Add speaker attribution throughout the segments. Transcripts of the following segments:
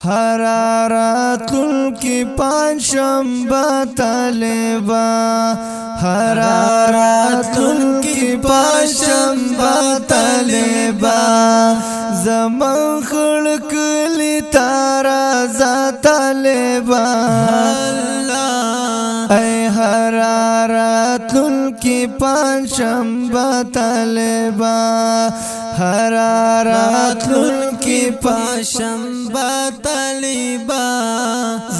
Speaker 1: حرارتل کی پنجشنبه طالبا حرارتل کی پنجشنبه طالبا زمان خلق لی تارازا طالبا ای حرارتل کی پنجشنبه طالبا حرارتل کی پنجشنبه طالبا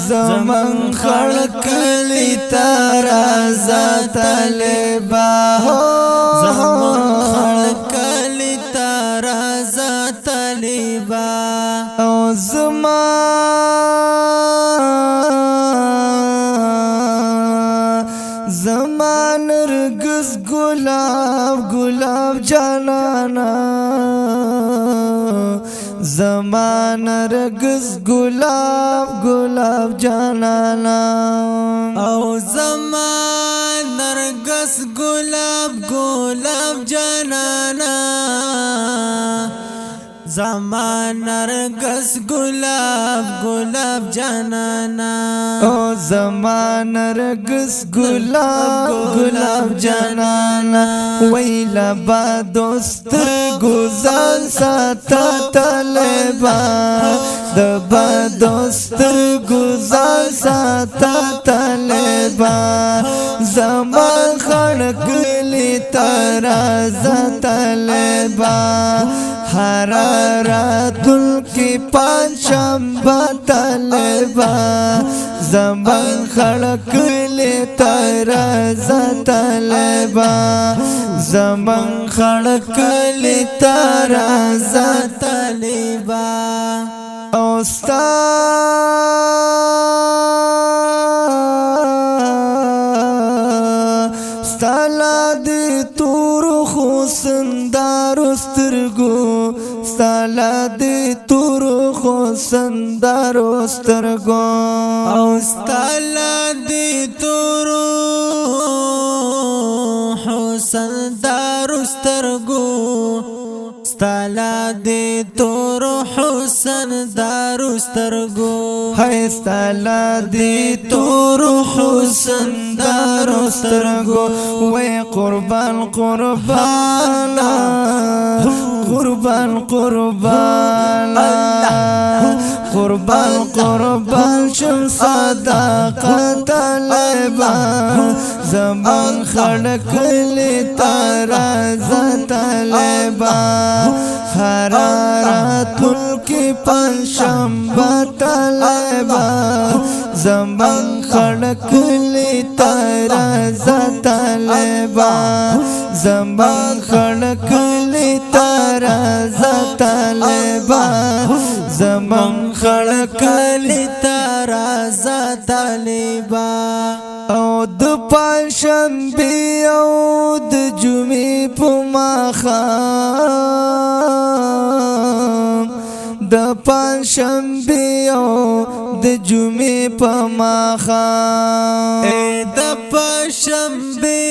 Speaker 1: زمان خلق لی تارازا طالبا
Speaker 2: زمان خلق لی تارازا طالبا
Speaker 1: او زمان نرگس گلاب جانانا زمان نرگس گلاب جانانا
Speaker 2: او زمان نرگس گلاب جانانا زمان نرگس گلاب جانانا
Speaker 1: او زمان نرگس گلاب جانانا ویلا با دوستر گزال ساتا طالبا دبا دوستر گزال ساتا طالبا زمان خلق لی تارازا طالبا حرارتل کی پنجشنبه طالبا زمان خلق لی تارازا طالبا زمان خلق لی تارازا
Speaker 2: طالبا
Speaker 1: ستالا دی تور خوسندارو سترگو ستالا دی تور خوسندارو سترگو
Speaker 2: او ستالا دی تور خوسندارو سترگو ستالا دی تور خوسندارو سترگو
Speaker 1: ہے ستالا دی تور خوسندارو سترگو وی قربان قربان شم صداقت طالبا زمان خلق لی تارازا طالبا حرارتل کی پنجشنبه طالبا زمان خلق لی تارازا طالبا زمان خلق لی تارازا طالبا زمان خلق لی
Speaker 2: تارازا طالبا
Speaker 1: او د پنجشنبه او د جمعې په ماښام د پنجشنبه او د جمعې په ماښام
Speaker 2: د پنجشنبه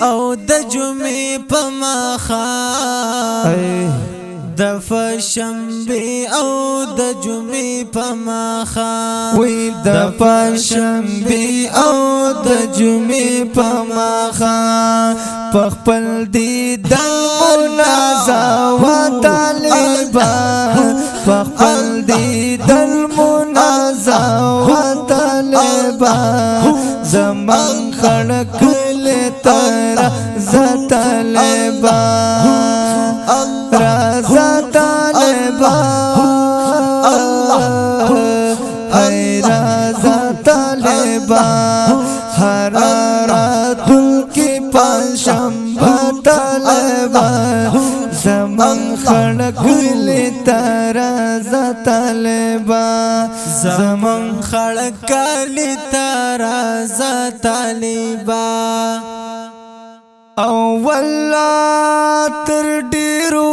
Speaker 2: او د جمعې په ماښام د پنجشنبه او د جمعې په ماښام
Speaker 1: وی د پنجشنبه او د جمعې په ماښام په خپل دیدن منازعه طالبا په خپل دیدن منازعه طالبا زمان خلق لی تارازا طالبا رازا طالبا ای رازا طالبا حرارتل کی پنجشنبه طالبا زمان خلق لی تارازا طالبا
Speaker 2: زمان خلق لی تارازا طالبا
Speaker 1: او والله تر ډیرو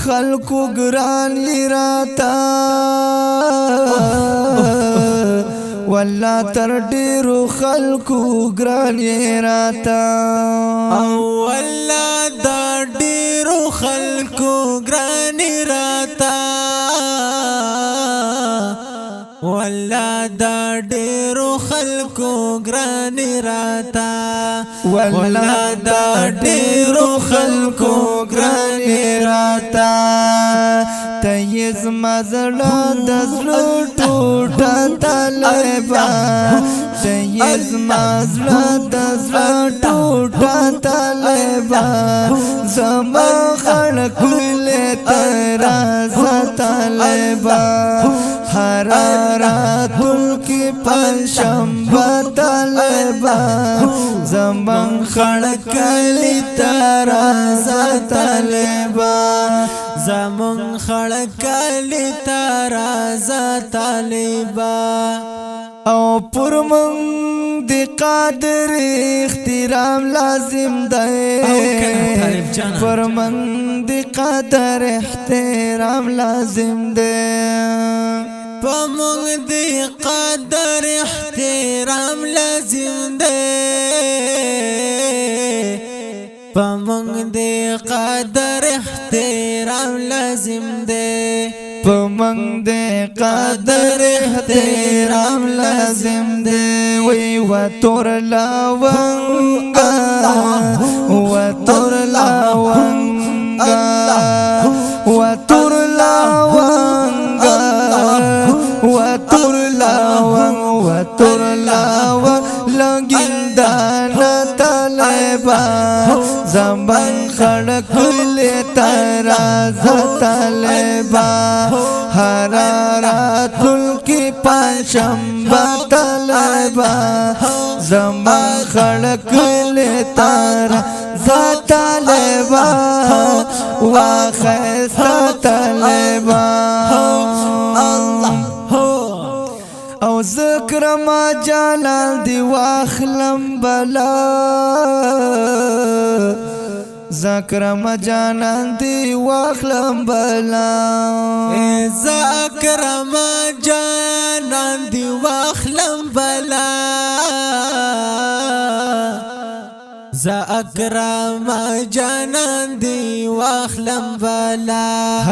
Speaker 1: خلقو ګران راتا والله تر ډیرو خلقو ګران راتا
Speaker 2: او والله د ډیرو خلقو ګران راتا والله دا ډیرو خلکو ګران راتا
Speaker 1: والله دا ډیرو خلکو ګران راتا تیز مزړه د زړه ټوټه طالبا تیز مزړه د زړه ټوټه طالبا زما خلق له ترازه طالبا حرارت کی پنشنبه طالبا زمان خلق له ترازه طالبا
Speaker 2: زمون خلق له ترازه طالبا
Speaker 1: او پر من دی قادر احترام لازم ده پر من دی قادر احترام لازم ده
Speaker 2: پمون دی قدر احترام لازم ده پمون دی قدر احترام لازم ده
Speaker 1: پمنگ دے قدر احترام لازم دے وی و تور لاونگا و تور لاونگا و تور لاونگا و تور لاونگ و تور لاونگ لگندانا طالبا زمان خلق له ترازه طالبا حرارت کی پنشنبه طالبا زمان خلق له ترازه طالبا واخسته طالبا او ذکر ما جلال دی واخلم بلا ذکر ما جانان دی واخلم بلا
Speaker 2: ذکر ما جانان دی واخلم بلا ذکر ما جانان دی واخلم بلا